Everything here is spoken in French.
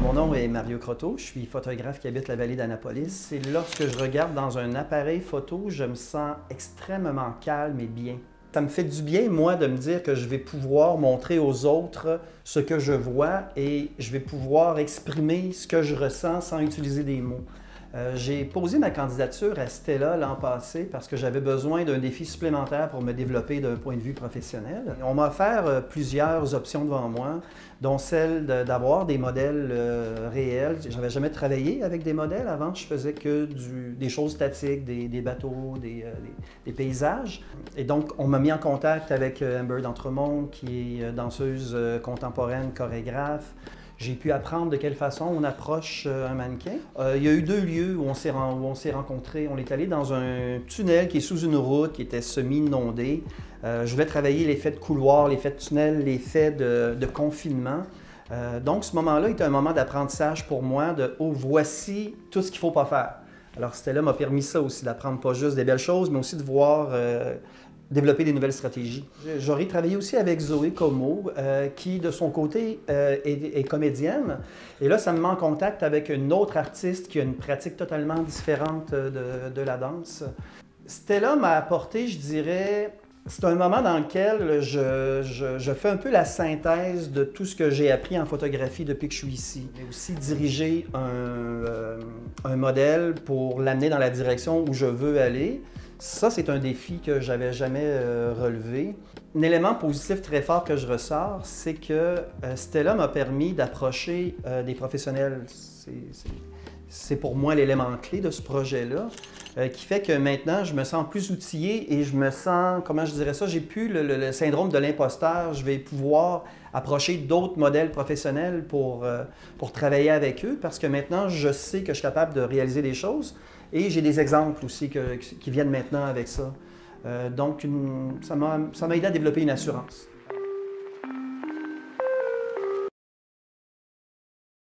Mon nom est Mario Croteau, je suis photographe qui habite la vallée d'Annapolis. Et lorsque je regarde dans un appareil photo, je me sens extrêmement calme et bien. Ça me fait du bien, moi, de me dire que je vais pouvoir montrer aux autres ce que je vois et je vais pouvoir exprimer ce que je ressens sans utiliser des mots. J'ai posé ma candidature à Stella l'an passé parce que j'avais besoin d'un défi supplémentaire pour me développer d'un point de vue professionnel. On m'a offert plusieurs options devant moi, dont celle d'avoir des modèles réels. Je n'avais jamais travaillé avec des modèles avant, je faisais que des choses statiques, des bateaux, des paysages. Et donc, on m'a mis en contact avec Amber D'Entremont, qui est danseuse contemporaine, chorégraphe. J'ai pu apprendre de quelle façon on approche un mannequin. Il y a eu 2 lieux où on s'est rencontrés. On est allé dans un tunnel qui est sous une route, qui était semi-inondé. Je voulais travailler l'effet de couloir, l'effet de tunnel, l'effet de confinement. Donc ce moment-là était un moment d'apprentissage pour moi de « Oh, voici tout ce qu'il ne faut pas faire ». Alors Stella m'a permis ça aussi, d'apprendre pas juste des belles choses, mais aussi de voir développer des nouvelles stratégies. J'aurais travaillé aussi avec Zoé Como, qui de son côté est comédienne. Et là, ça me met en contact avec une autre artiste qui a une pratique totalement différente de la danse. Stella m'a apporté, je dirais, c'est un moment dans lequel je fais un peu la synthèse de tout ce que j'ai appris en photographie depuis que je suis ici. J'ai aussi dirigé un modèle pour l'amener dans la direction où je veux aller. Ça, c'est un défi que j'avais jamais relevé. Un élément positif très fort que je ressors, c'est que Stella m'a permis d'approcher des professionnels. C'est pour moi l'élément clé de ce projet-là, qui fait que maintenant, je me sens plus outillé et je me sens, comment je dirais ça, j'ai plus le syndrome de l'imposteur. Je vais pouvoir approcher d'autres modèles professionnels pour travailler avec eux parce que maintenant, je sais que je suis capable de réaliser des choses. Et j'ai des exemples aussi qui viennent maintenant avec ça. Donc, ça m'a aidé à développer une assurance.